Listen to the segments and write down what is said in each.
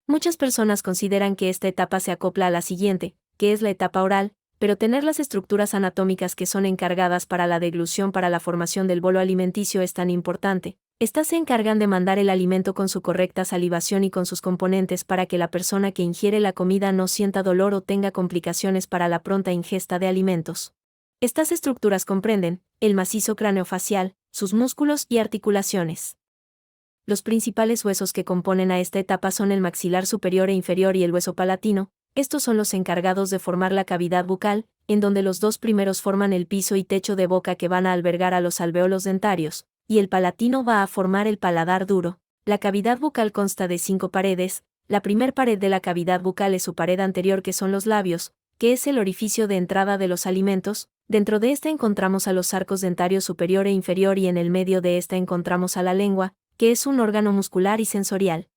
Muchas personas consideran que esta etapa se acopla a la siguiente, que es la etapa oral, pero tener las estructuras anatómicas que son encargadas para la deglución para la formación del bolo alimenticio es tan importante. Estas se encargan de mandar el alimento con su correcta salivación y con sus componentes para que la persona que ingiere la comida no sienta dolor o tenga complicaciones para la pronta ingesta de alimentos. Estas estructuras comprenden el macizo craneofacial, sus músculos y articulaciones. Los principales huesos que componen a esta etapa son el maxilar superior e inferior y el hueso palatino. Estos son los encargados de formar la cavidad bucal, en donde los dos primeros forman el piso y techo de boca que van a albergar a los alvéolos dentarios, y el palatino va a formar el paladar duro. La cavidad bucal consta de 5 paredes. La primer pared de la cavidad bucal es su pared anterior, que son los labios, que es el orificio de entrada de los alimentos. Dentro de esta encontramos a los arcos dentarios superior e inferior, y en el medio de esta encontramos a la lengua, que es un órgano muscular y sensorial.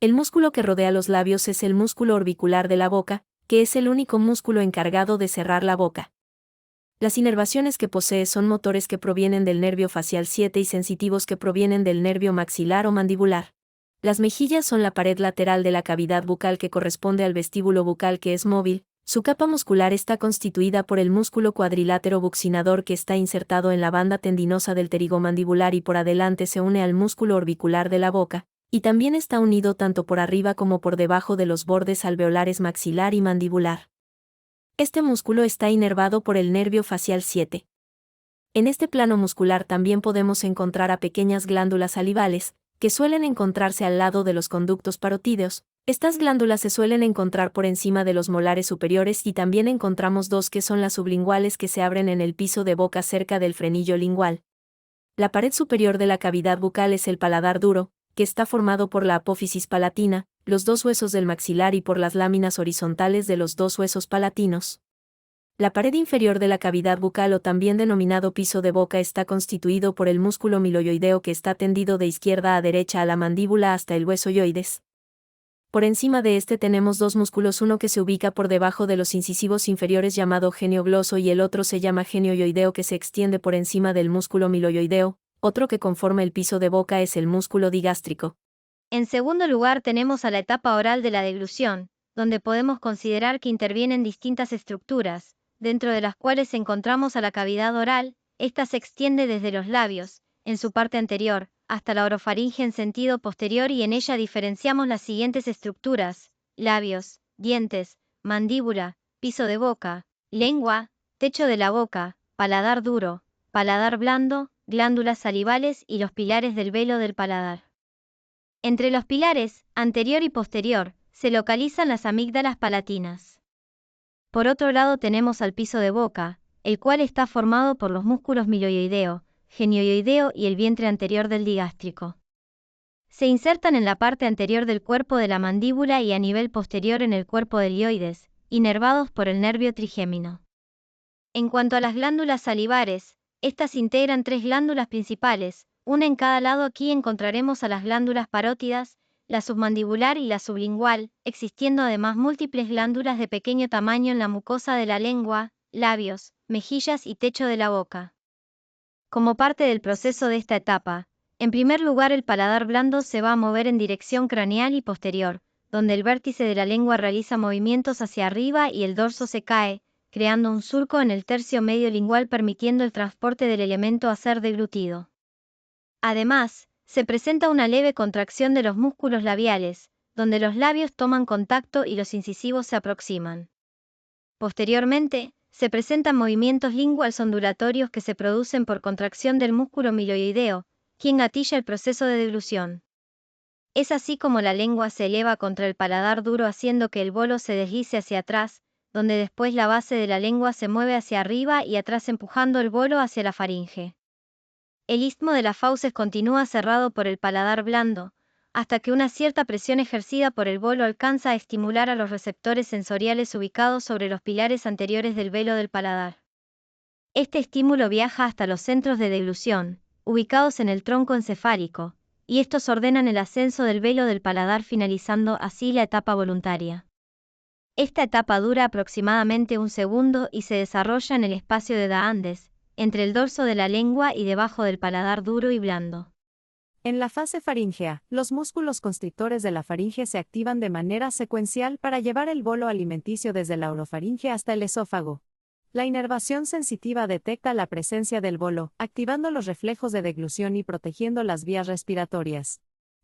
El músculo que rodea los labios es el músculo orbicular de la boca, que es el único músculo encargado de cerrar la boca. Las inervaciones que posee son motores que provienen del nervio facial 7 y sensitivos que provienen del nervio maxilar o mandibular. Las mejillas son la pared lateral de la cavidad bucal que corresponde al vestíbulo bucal, que es móvil. Su capa muscular está constituida por el músculo cuadrilátero buccinador, que está insertado en la banda tendinosa del pterigomandibular y por adelante se une al músculo orbicular de la boca, y también está unido tanto por arriba como por debajo de los bordes alveolares maxilar y mandibular. Este músculo está inervado por el nervio facial 7. En este plano muscular también podemos encontrar a pequeñas glándulas salivales, que suelen encontrarse al lado de los conductos parotídeos. Estas glándulas se suelen encontrar por encima de los molares superiores, y también encontramos dos que son las sublinguales, que se abren en el piso de boca cerca del frenillo lingual. La pared superior de la cavidad bucal es el paladar duro, que está formado por la apófisis palatina, los dos huesos del maxilar y por las láminas horizontales de los dos huesos palatinos. La pared inferior de la cavidad bucal, o también denominado piso de boca, está constituido por el músculo miloioideo, que está tendido de izquierda a derecha a la mandíbula hasta el hueso yoides. Por encima de este tenemos dos músculos, uno que se ubica por debajo de los incisivos inferiores llamado genio-gloso y el otro se llama genio-yoideo, que se extiende por encima del músculo miloioideo. Otro que conforma el piso de boca es el músculo digástrico. En segundo lugar tenemos a la etapa oral de la deglución, donde podemos considerar que intervienen distintas estructuras, dentro de las cuales encontramos a la cavidad oral. Esta se extiende desde los labios, en su parte anterior, hasta la orofaringe en sentido posterior, y en ella diferenciamos las siguientes estructuras: labios, dientes, mandíbula, piso de boca, lengua, techo de la boca, paladar duro, paladar blando, glándulas salivales y los pilares del velo del paladar. Entre los pilares, anterior y posterior, se localizan las amígdalas palatinas. Por otro lado tenemos al piso de boca, el cual está formado por los músculos miloioideo, genioioideo y el vientre anterior del digástrico. Se insertan en la parte anterior del cuerpo de la mandíbula y a nivel posterior en el cuerpo del hioides, inervados por el nervio trigémino. En cuanto a las glándulas salivares, estas integran 3 glándulas principales, una en cada lado. Aquí encontraremos a las glándulas parótidas, la submandibular y la sublingual, existiendo además múltiples glándulas de pequeño tamaño en la mucosa de la lengua, labios, mejillas y techo de la boca. Como parte del proceso de esta etapa, en primer lugar el paladar blando se va a mover en dirección craneal y posterior, donde el vértice de la lengua realiza movimientos hacia arriba y el dorso se cae, creando un surco en el tercio medio lingual, permitiendo el transporte del elemento a ser deglutido. Además, se presenta una leve contracción de los músculos labiales, donde los labios toman contacto y los incisivos se aproximan. Posteriormente, se presentan movimientos linguales ondulatorios que se producen por contracción del músculo miloioideo, quien gatilla el proceso de deglución. Es así como la lengua se eleva contra el paladar duro, haciendo que el bolo se deslice hacia atrás, donde después la base de la lengua se mueve hacia arriba y atrás, empujando el bolo hacia la faringe. El istmo de las fauces continúa cerrado por el paladar blando, hasta que una cierta presión ejercida por el bolo alcanza a estimular a los receptores sensoriales ubicados sobre los pilares anteriores del velo del paladar. Este estímulo viaja hasta los centros de deglución, ubicados en el tronco encefálico, y estos ordenan el ascenso del velo del paladar, finalizando así la etapa voluntaria. Esta etapa dura aproximadamente 1 segundo y se desarrolla en el espacio de D'Andes, entre el dorso de la lengua y debajo del paladar duro y blando. En la fase faríngea, los músculos constrictores de la faringe se activan de manera secuencial para llevar el bolo alimenticio desde la orofaringe hasta el esófago. La inervación sensitiva detecta la presencia del bolo, activando los reflejos de deglución y protegiendo las vías respiratorias.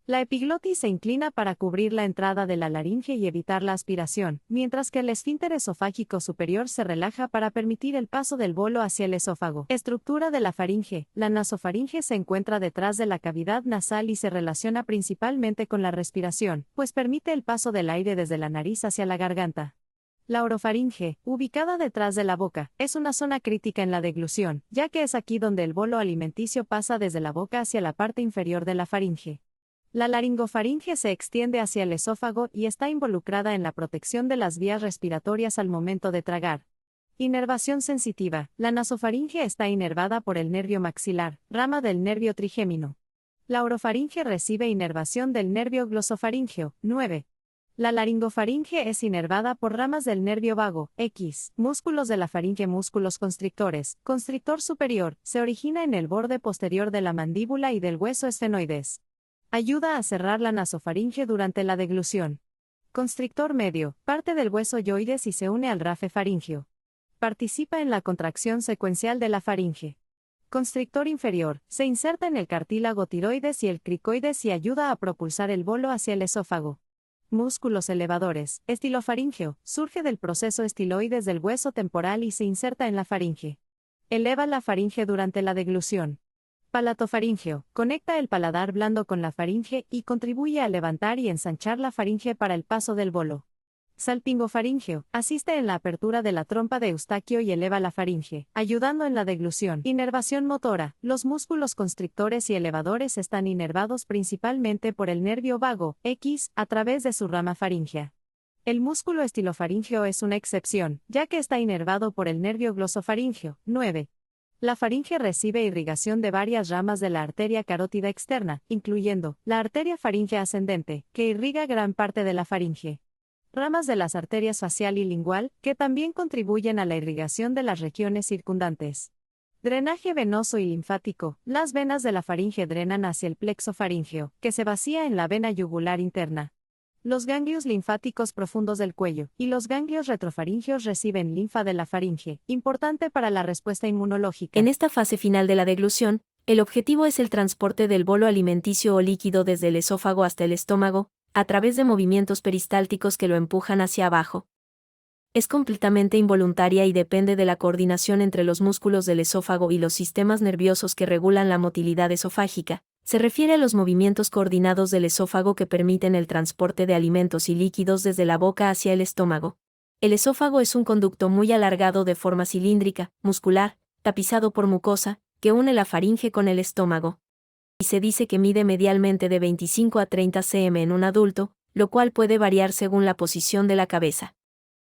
La epiglotis se inclina para cubrir la entrada de la laringe y evitar la aspiración, mientras que el esfínter esofágico superior se relaja para permitir el paso del bolo hacia el esófago. Estructura de la faringe. La nasofaringe se encuentra detrás de la cavidad nasal y se relaciona principalmente con la respiración, pues permite el paso del aire desde la nariz hacia la garganta. La orofaringe, ubicada detrás de la boca, es una zona crítica en la deglución, ya que es aquí donde el bolo alimenticio pasa desde la boca hacia la parte inferior de la faringe. La laringofaringe se extiende hacia el esófago y está involucrada en la protección de las vías respiratorias al momento de tragar. Inervación sensitiva. La nasofaringe está inervada por el nervio maxilar, rama del nervio trigémino. La orofaringe recibe inervación del nervio glosofaríngeo, 9. La laringofaringe es inervada por ramas del nervio vago, X. Músculos de la faringe. Músculos constrictores. Constrictor superior, se origina en el borde posterior de la mandíbula y del hueso esfenoides. Ayuda a cerrar la nasofaringe durante la deglución. Constrictor medio, parte del hueso yoides y se une al rafe faríngeo. Participa en la contracción secuencial de la faringe. Constrictor inferior, se inserta en el cartílago tiroides y el cricoides y ayuda a propulsar el bolo hacia el esófago. Músculos elevadores. Estilofaríngeo, surge del proceso estiloides del hueso temporal y se inserta en la faringe. Eleva la faringe durante la deglución. Palatofaríngeo, conecta el paladar blando con la faringe y contribuye a levantar y ensanchar la faringe para el paso del bolo. Salpingofaríngeo, asiste en la apertura de la trompa de Eustaquio y eleva la faringe, ayudando en la deglución. Inervación motora. Los músculos constrictores y elevadores están inervados principalmente por el nervio vago, X, a través de su rama faríngea. El músculo estilofaríngeo es una excepción, ya que está inervado por el nervio glosofaríngeo, 9. La faringe recibe irrigación de varias ramas de la arteria carótida externa, incluyendo la arteria faríngea ascendente, que irriga gran parte de la faringe. Ramas de las arterias facial y lingual, que también contribuyen a la irrigación de las regiones circundantes. Drenaje venoso y linfático. Las venas de la faringe drenan hacia el plexo faríngeo, que se vacía en la vena yugular interna. Los ganglios linfáticos profundos del cuello y los ganglios retrofaringeos reciben linfa de la faringe, importante para la respuesta inmunológica. En esta fase final de la deglución, el objetivo es el transporte del bolo alimenticio o líquido desde el esófago hasta el estómago, a través de movimientos peristálticos que lo empujan hacia abajo. Es completamente involuntaria y depende de la coordinación entre los músculos del esófago y los sistemas nerviosos que regulan la motilidad esofágica. Se refiere a los movimientos coordinados del esófago que permiten el transporte de alimentos y líquidos desde la boca hacia el estómago. El esófago es un conducto muy alargado de forma cilíndrica, muscular, tapizado por mucosa, que une la faringe con el estómago. Y se dice que mide medialmente de 25 a 30 cm en un adulto, lo cual puede variar según la posición de la cabeza.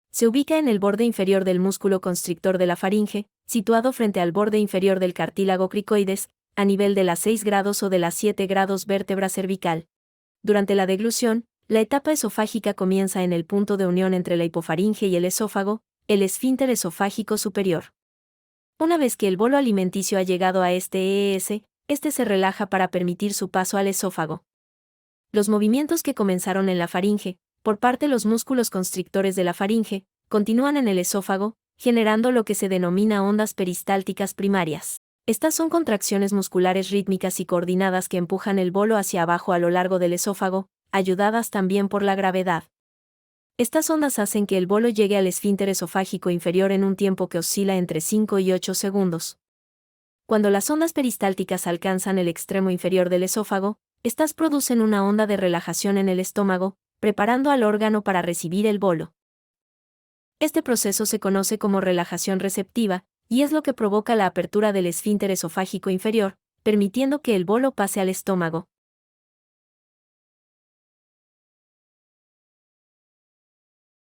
Se ubica en el borde inferior del músculo constrictor de la faringe, situado frente al borde inferior del cartílago cricoides, a nivel de las 6 grados o de las 7 grados vértebra cervical. Durante la deglución, la etapa esofágica comienza en el punto de unión entre la hipofaringe y el esófago, el esfínter esofágico superior. Una vez que el bolo alimenticio ha llegado a este EES, este se relaja para permitir su paso al esófago. Los movimientos que comenzaron en la faringe, por parte de los músculos constrictores de la faringe, continúan en el esófago, generando lo que se denomina ondas peristálticas primarias. Estas son contracciones musculares rítmicas y coordinadas que empujan el bolo hacia abajo a lo largo del esófago, ayudadas también por la gravedad. Estas ondas hacen que el bolo llegue al esfínter esofágico inferior en un tiempo que oscila entre 5 y 8 segundos. Cuando las ondas peristálticas alcanzan el extremo inferior del esófago, estas producen una onda de relajación en el estómago, preparando al órgano para recibir el bolo. Este proceso se conoce como relajación receptiva, y es lo que provoca la apertura del esfínter esofágico inferior, permitiendo que el bolo pase al estómago.